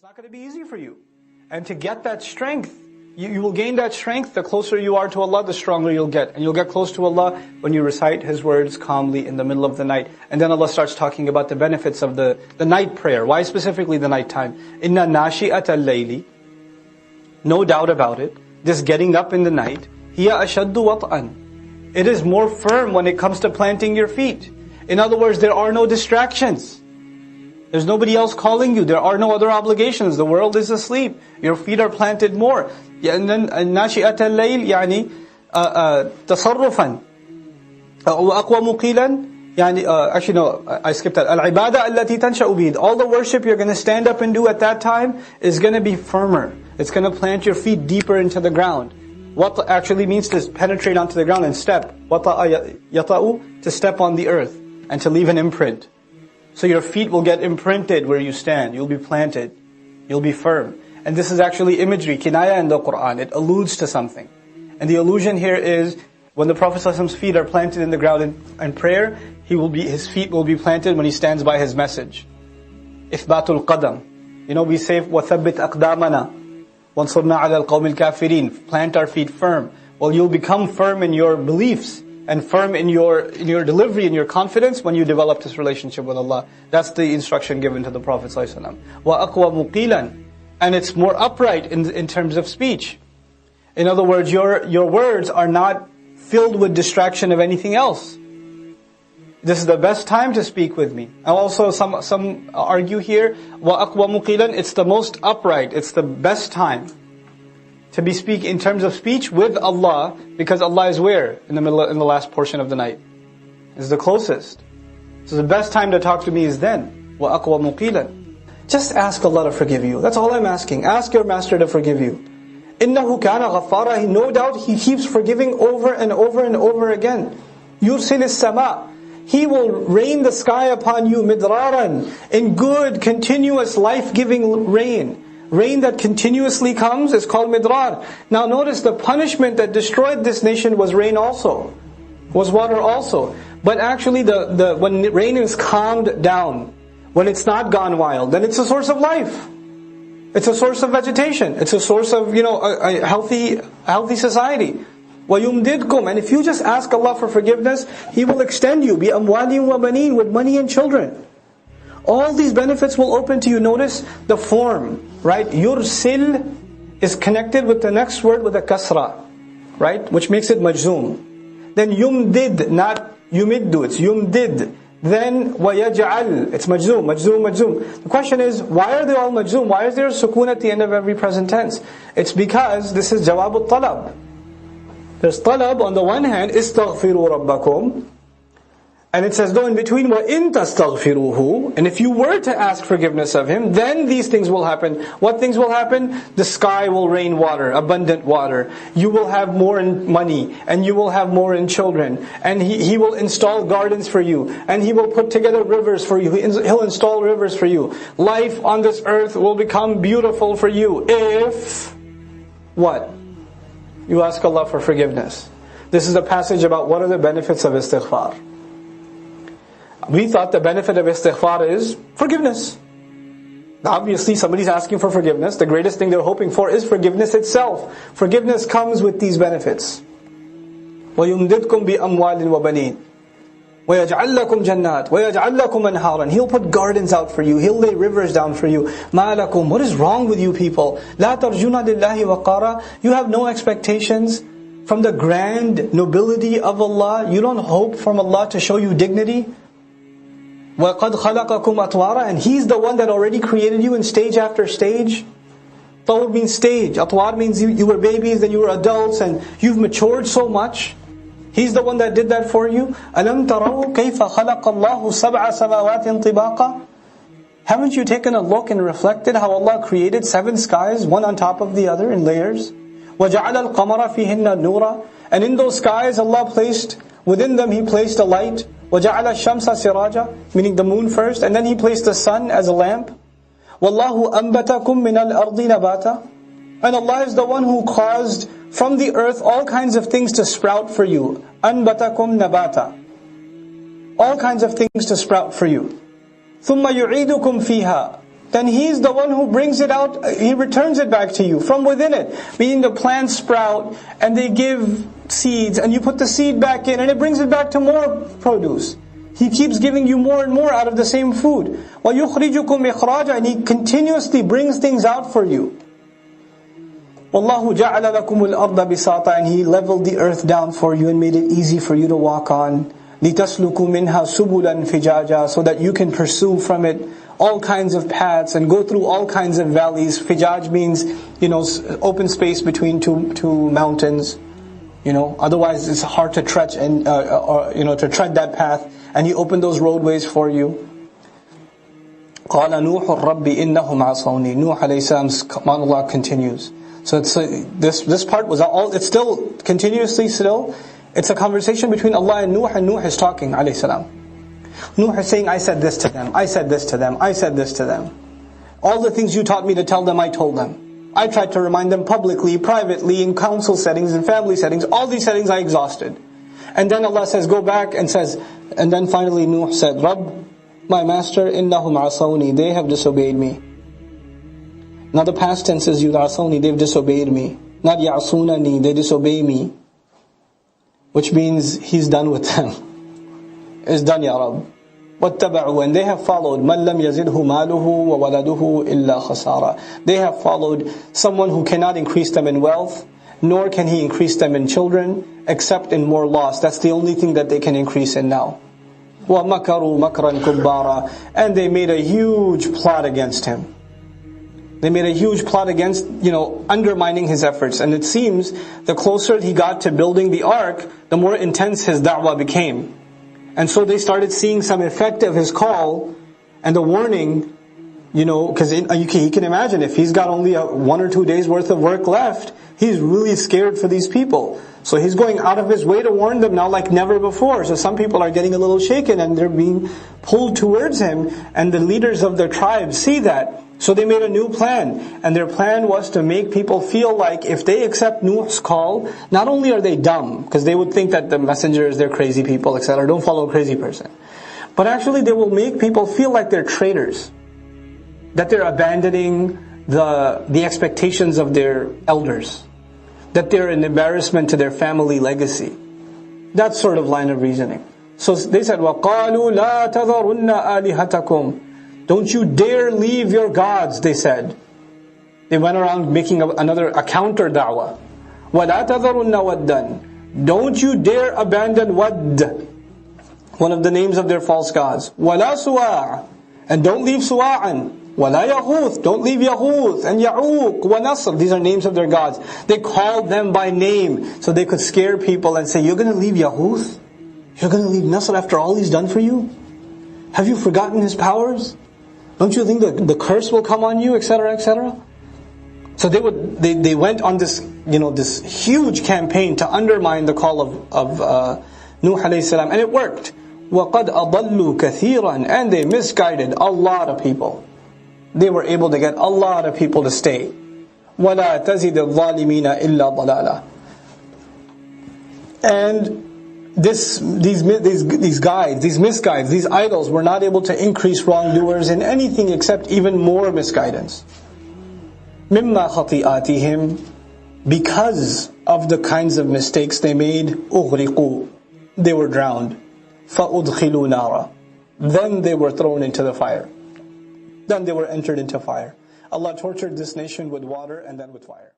not going to be easy for you. And to get that strength, you will gain that strength. The closer you are to Allah, the stronger you'll get. And you'll get close to Allah when you recite His words calmly in the middle of the night. And then Allah starts talking about the benefits of the night prayer. Why specifically the night time? Inna nashi'at al-layli, no doubt about it, this getting up in the night, hiya ashaddu wat'an. It is more firm when it comes to planting your feet. In other words, there are no distractions. There's nobody else calling you. There are no other obligations. The world is asleep. Your feet are planted more. And then ناشئة الليل يعني تصرفا وأقوى مقيلا يعني actually no, I skipped that. العبادة التي تنشأ به. All the worship you're going to stand up and do at that time is going to be firmer. It's going to plant your feet deeper into the ground. What actually means to penetrate onto the ground and step. وَطَأَ يَطَأُ, to step on the earth and to leave an imprint. So your feet will get imprinted where you stand. You'll be planted. You'll be firm. And this is actually imagery, kinaya in the Qur'an. It alludes to something. And the allusion here is, when the Prophet ﷺ's feet are planted in the ground in prayer, his feet will be planted when he stands by his message. إِثْبَاتُ الْقَدَمِ. You know, we say, وَثَبِّتْ أَقْدَامَنَا وَانْصُرْنَا عَلَى الْقَوْمِ الْكَافِرِينَ. Plant our feet firm. Well, you'll become firm in your beliefs and firm in your delivery and your confidence when you develop this relationship with Allah. That's the instruction given to the Prophet ﷺ. وَأَقْوَى مُقِيلًا. And it's more upright in terms of speech. In other words, your words are not filled with distraction of anything else. This is the best time to speak with me. And also some argue here, وَأَقْوَى مُقِيلًا, it's the most upright, it's the best time to be speaking in terms of speech with Allah, because Allah is where? In the last portion of the night. It's the closest. So the best time to talk to me is then. وَأَقْوَى مُقِيلًا. Just ask Allah to forgive you. That's all I'm asking. Ask your master to forgive you. إِنَّهُ كَانَ غَفَّارًا. No doubt He keeps forgiving over and over and over again. يُرْسِلِ السَّمَاء. He will rain the sky upon you midraran, in good, continuous, life-giving rain. Rain that continuously comes is called midrar. Now notice the punishment that destroyed this nation was rain also. Was water also. But actually when rain is calmed down, when it's not gone wild, then it's a source of life. It's a source of vegetation. It's a source of, a healthy society. وَيُمْدِدْكُمْ. And if you just ask Allah for forgiveness, He will extend you. بِأَمْوَالٍ وَبَنِينَ. With money and children. All these benefits will open to you. Notice the form, right? Yursil is connected with the next word with a kasra, right? Which makes it majzoom. Then yumdid, not yumiddu, it's yumdid. Then وَيَجْعَلْ, it's majzoom, majzoom, majzoom. The question is, why are they all majzoom? Why is there a sukoon at the end of every present tense? It's because this is jawab al-talab. There's talab on the one hand, istaghfiru rabbakum. And it says, though in between, وَإِن تَسْتَغْفِرُوهُ. And if you were to ask forgiveness of Him, then these things will happen. What things will happen? The sky will rain water, abundant water. You will have more in money, and you will have more in children. And He will install gardens for you. And He will put together rivers for you. He'll install rivers for you. Life on this earth will become beautiful for you. If, what? You ask Allah for forgiveness. This is a passage about what are the benefits of istighfar. We thought the benefit of istighfar is forgiveness. Obviously, somebody's asking for forgiveness. The greatest thing they're hoping for is forgiveness itself. Forgiveness comes with these benefits. وَيُمْدِدْكُمْ بِأَمْوَالٍ وَبَنِينَ وَيَجْعَلْ لَكُمْ جَنَّاتٍ وَيَجْعَلْ لَكُمْ أَنْهَارًا. He'll put gardens out for you. He'll lay rivers down for you. مَا لَكُمْ. What is wrong with you people? لَا تَرْجُونَ لِلَّهِ وَقَارًا. You have no expectations from the grand nobility of Allah. You don't hope from Allah to show you dignity. وَقَدْ خَلَقَكُمْ أَطْوَارًا. And He's the one that already created you in stage after stage. Tawr means stage. Atwar means you were babies, then you were adults, and you've matured so much. He's the one that did that for you. أَلَمْ تَرَوْا كَيْفَ خَلَقَ اللَّهُ سَبْعَ سَمَاوَاتٍ طِبَاقًا. Haven't you taken a look and reflected how Allah created 7 skies, one on top of the other in layers? وَجَعَلَ الْقَمَرَ فِيهِنَّ نُورًا. And in those skies Allah placed, within them He placed a light. وَجَعَلَ الشَّمْسَ سِرَاجًا, meaning the moon first, and then He placed the sun as a lamp. وَاللَّهُ أَنْبَتَكُم مِّنَ الْأَرْضِ نَبَاتًا. And Allah is the one who caused from the earth all kinds of things to sprout for you. أَنْبَتَكُم نَبَاتًا. All kinds of things to sprout for you. ثُمَّ يُعِيدُكُم فِيهَا. then He's the one who brings it out, He returns it back to you from within it. Meaning the plants sprout and they give seeds and you put the seed back in and it brings it back to more produce. He keeps giving you more and more out of the same food. وَيُخْرِجُكُمْ إِخْرَاجًا, and He continuously brings things out for you. وَاللَّهُ جَعَلَ لَكُمُ الْأَرْضَ بِسَاطًا, and He leveled the earth down for you and made it easy for you to walk on. لِتَسْلُكُوا مِنْهَا سُبُلًا فِجَاجًا, so that you can pursue from it all kinds of paths and go through all kinds of valleys. Fijaj means, open space between two mountains. Otherwise it's hard to tread and to tread that path. And He opened those roadways for you. قَالَ نُوحُ الرَّبِّ إِنَّهُمْ عَصَوْنِي. Nuh alayhi salam's monologue continues. So it's this part was all. It's still continuously still. It's a conversation between Allah and Nuh is talking alayhi salam. Nuh is saying, I said this to them, I said this to them, I said this to them. All the things you taught me to tell them, I told them. I tried to remind them publicly, privately, in council settings, in family settings. All these settings I exhausted. And then Allah says, go back and says, and then finally Nuh said, Rabb, my master, innahum asawni, they have disobeyed me. Now the past tense is asawni, they've disobeyed me. Not ya'sunani, they disobey me. Which means He's done with them. It's done, Ya Rabb. وَاتَّبَعُوا, and they have followed مَنْ لَمْ يَزِدْهُ مَالُهُ وَوَلَدُهُ إِلَّا خَسَارًا. They have followed someone who cannot increase them in wealth, nor can he increase them in children, except in more loss. That's the only thing that they can increase in now. وَمَكَرُوا مَكْرًا كُبَّارًا, and they made a huge plot against him. They made a huge plot against, undermining his efforts. And it seems the closer he got to building the ark, the more intense his da'wah became. And so they started seeing some effect of his call and the warning, because he can imagine if he's got only 1 or 2 days worth of work left, he's really scared for these people. So he's going out of his way to warn them now like never before. So some people are getting a little shaken and they're being pulled towards him, and the leaders of their tribes see that. So they made a new plan, and their plan was to make people feel like if they accept Nuh's call, not only are they dumb, because they would think that the messengers, they're crazy people, etc. Don't follow a crazy person. But actually they will make people feel like they're traitors. That they're abandoning the expectations of their elders. That they're an embarrassment to their family legacy. That sort of line of reasoning. So they said, وَقَالُوا لَا تَذَرُنَّ آلِهَتَكُمْ. Don't you dare leave your gods, they said. They went around making a counter da'wah. وَلَا تَذَرُنَّ وَدًّا. Don't you dare abandon Wadd, one of the names of their false gods. وَلَا سُوَاعًا. And don't leave Suwa'an. وَلَا يَغُوث. Don't leave Yaghuth and Ya'uq وَنَصr. These are names of their gods. They called them by name so they could scare people and say, you're going to leave Yaghuth? You're going to leave Nasr after all He's done for you? Have you forgotten His powers? Don't you think the curse will come on you, etc., etc.? So they went on this this huge campaign to undermine the call of Nuh alayhi salam, and it worked. وَقَدْ أَضَلُّوا كَثِيرًا, and they misguided a lot of people. They were able to get a lot of people to stay. وَلَا تَزِدِ الظَّالِمِينَ إِلَّا ضَلَالًا. And these guides, these misguides, these idols were not able to increase wrongdoers in anything except even more misguidance. مِمَّا خَطِئَاتِهِمْ, because of the kinds of mistakes they made, أُغْرِقُوا, they were drowned. فَأُدْخِلُوا نَارًا, then they were thrown into the fire. Then they were entered into fire. Allah tortured this nation with water and then with fire.